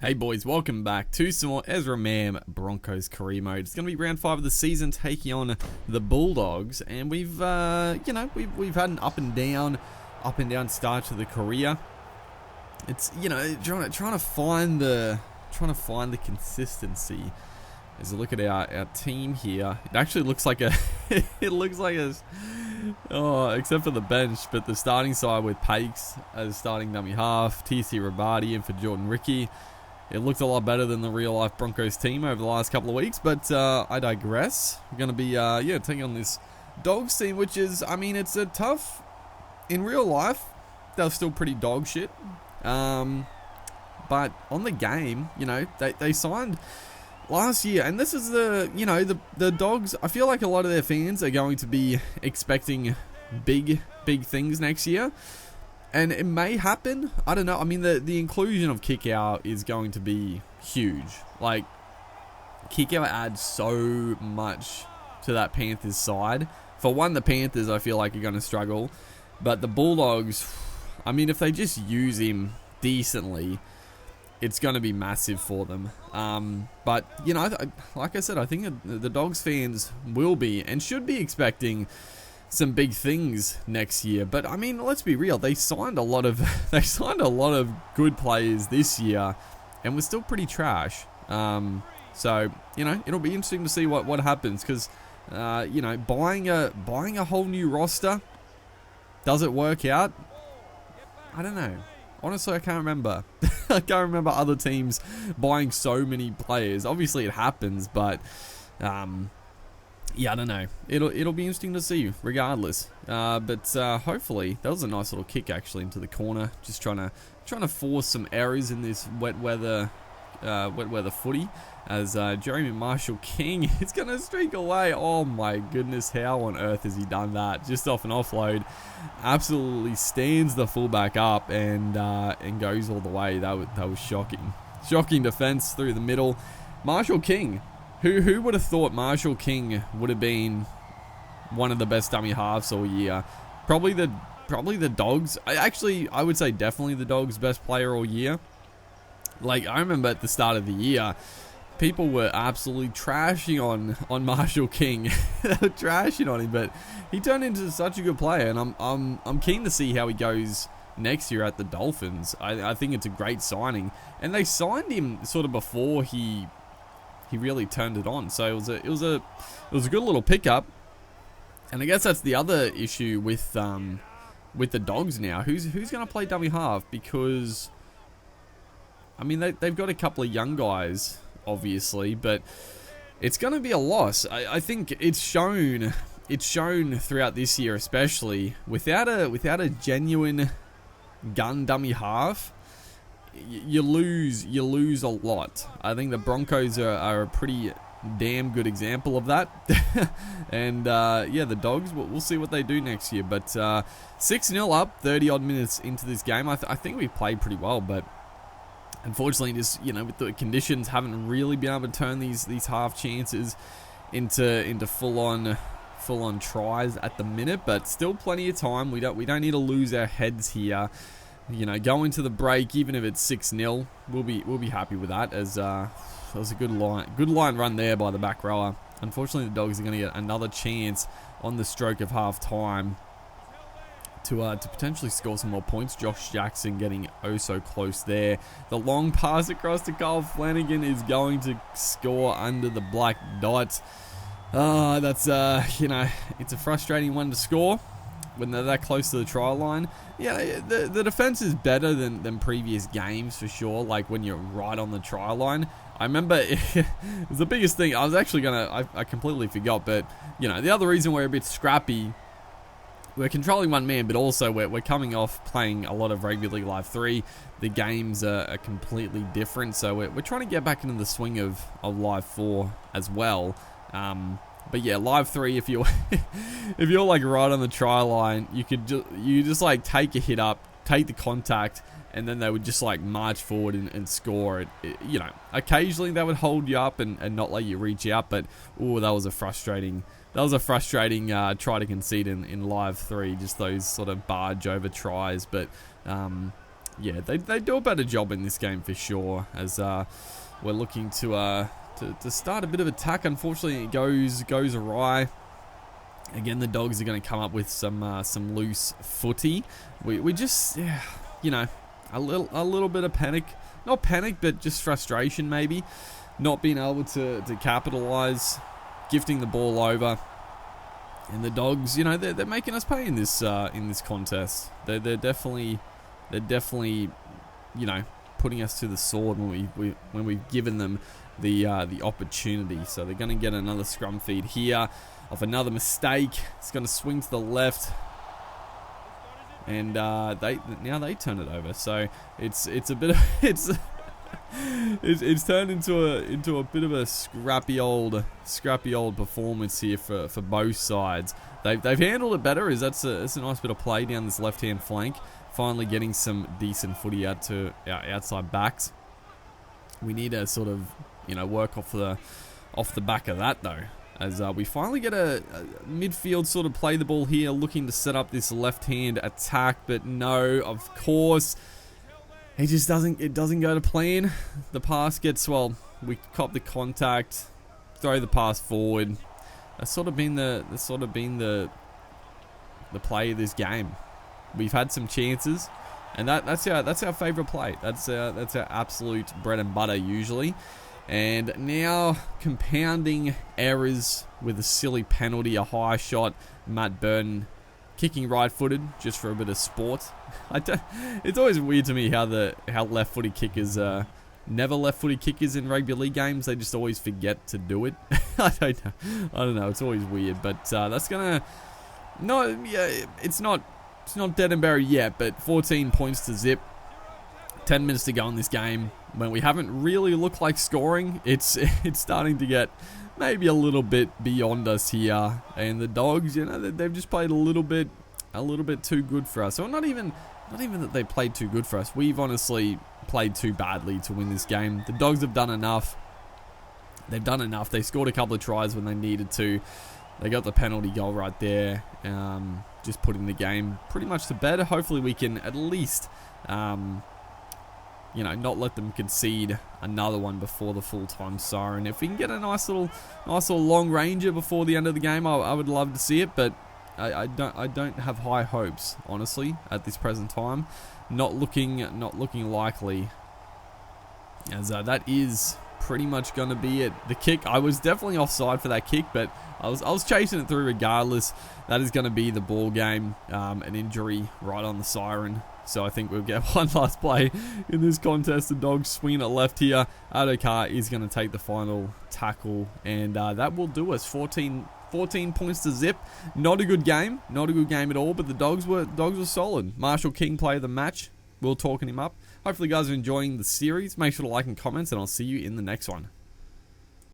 Hey boys, welcome back to some more Ezra Mam Broncos career mode. It's going to be round 5 of the season, taking on the Bulldogs, and we've had an up and down start to the career. It's trying to find the consistency. As a look at our team here, it actually looks like except for the bench, but the starting side with Pakes as starting dummy half, TC Rabadi in for Jordan Ricky. It looked a lot better than the real-life Broncos team over the last couple of weeks, but I digress. We're going to be, taking on this Dogs team, which is, it's a tough... In real life, they're still pretty dog shit. But on the game, they signed last year, and this is the Dogs. I feel like a lot of their fans are going to be expecting big things next year. And it may happen. I don't know. The inclusion of kick-out is going to be huge. Like, kick-out adds so much to that Panthers side. For one, the Panthers, I feel like, are going to struggle. But the Bulldogs, if they just use him decently, it's going to be massive for them. But, like I said, I think the Dogs fans will be and should be expecting some big things next year. But let's be real, they signed a lot of good players this year, and we're still pretty trash. So it'll be interesting to see what happens, because buying a whole new roster, does it work out? I don't know. Honestly, I can't remember. I can't remember other teams buying so many players. Obviously it happens, but yeah, I don't know. It'll be interesting to see, regardless. But hopefully, that was a nice little kick actually into the corner. Just trying to force some errors in this wet weather footy. As Jeremy Marshall-King is going to streak away. Oh my goodness, how on earth has he done that? Just off an offload, absolutely stands the fullback up and goes all the way. That was shocking. Shocking defense through the middle. Marshall-King. Who would have thought Marshall-King would have been one of the best dummy halves all year? Probably the Dogs. I would say definitely the Dogs' best player all year. Like, I remember at the start of the year, people were absolutely trashing on Marshall-King. They were trashing on him, but he turned into such a good player, and I'm keen to see how he goes next year at the Dolphins. I think it's a great signing, and they signed him sort of before he really turned it on. So it was a good little pickup. And I guess that's the other issue with the Dogs now. Who's going to play dummy half? Because they've got a couple of young guys, obviously, but it's going to be a loss. I think it's shown throughout this year, especially without a genuine gun dummy half. You lose a lot. I think the Broncos are a pretty damn good example of that. And the Dogs, we'll see what they do next year. But 6-0 up, 30 odd minutes into this game. I think we played pretty well, but unfortunately, just with the conditions, haven't really been able to turn these half chances into full on tries at the minute. But still plenty of time. We don't need to lose our heads here. Go into the break, even if it's 6-0, we'll be happy with that. As that was a good line run there by the back rower. Unfortunately, the Dogs are going to get another chance on the stroke of half time to potentially score some more points. Josh Jackson getting oh so close there. The long pass across to Kyle Flanagan is going to score under the black dot. That's it's a frustrating one to score when they're that close to the try line. Yeah, the defense is better than previous games for sure, like when you're right on the try line. I remember it was the biggest thing. I was actually I completely forgot, but the other reason we're a bit scrappy, we're controlling one man, but also we're coming off playing a lot of Rugby League Live 3. The games are completely different, so we're trying to get back into the swing of Live 4 as well. But yeah, Live 3, if you're like right on the try line, you just like take a hit up, take the contact, and then they would just like march forward and score it. Occasionally they would hold you up and not let you reach out, but that was a frustrating try to concede in Live 3, just those sort of barge over tries. But yeah, they do a better job in this game for sure, as we're looking to start a bit of attack. Unfortunately, it goes awry. Again, the Dogs are going to come up with some loose footy. We just, yeah, you know, a little bit of panic. Not panic, but just frustration maybe. Not being able to capitalise, gifting the ball over. And the Dogs, you know, they're making us pay in this contest. They're definitely, you know, putting us to the sword when we've given them the opportunity. So they're going to get another scrum feed here of another mistake. It's going to swing to the left, and they turn it over. So it's a bit of it's turned into a bit of a scrappy old performance here for both sides. They've handled it better. It's a nice bit of play down this left hand flank. Finally getting some decent footy out to our outside backs. We need to sort of, you know, work off the back of that though, as we finally get a midfield sort of play the ball here, looking to set up this left hand attack, but no, of course. It just doesn't go to plan. The pass gets, well, we cop the contact, throw the pass forward. That's sort of been the play of this game. We've had some chances, and that's our favourite play. That's our absolute bread and butter usually. And now compounding errors with a silly penalty, a high shot, Matt Burton kicking right-footed just for a bit of sport. It's always weird to me how left-footed kickers never left-footed kickers in rugby league games. They just always forget to do it. I don't know. It's always weird, but that's gonna it's not dead and buried yet. But 14 points to zip. 10 minutes to go in this game. When we haven't really looked like scoring, it's starting to get maybe a little bit beyond us here. And the Dogs, you know, they've just played a little bit too good for us. Or not even that they played too good for us. We've honestly played too badly to win this game. The Dogs have done enough. They've done enough. They scored a couple of tries when they needed to. They got the penalty goal right there, just putting the game pretty much to bed. Hopefully we can at least, you know, not let them concede another one before the full-time siren. If we can get a nice little long ranger before the end of the game, I would love to see it, but I don't have high hopes, honestly, at this present time. Not looking likely, as that is pretty much going to be it. The kick, I was definitely offside for that kick, but I was chasing it through regardless. That is going to be the ball game. An injury right on the siren. So I think we'll get one last play in this contest. The Dogs swinging it left here. Adokar is going to take the final tackle, and that will do us. 14 points to zip. Not a good game. Not a good game at all, but the Dogs were solid. Marshall King player of the match. We're talking him up. Hopefully you guys are enjoying the series. Make sure to like and comment, and I'll see you in the next one.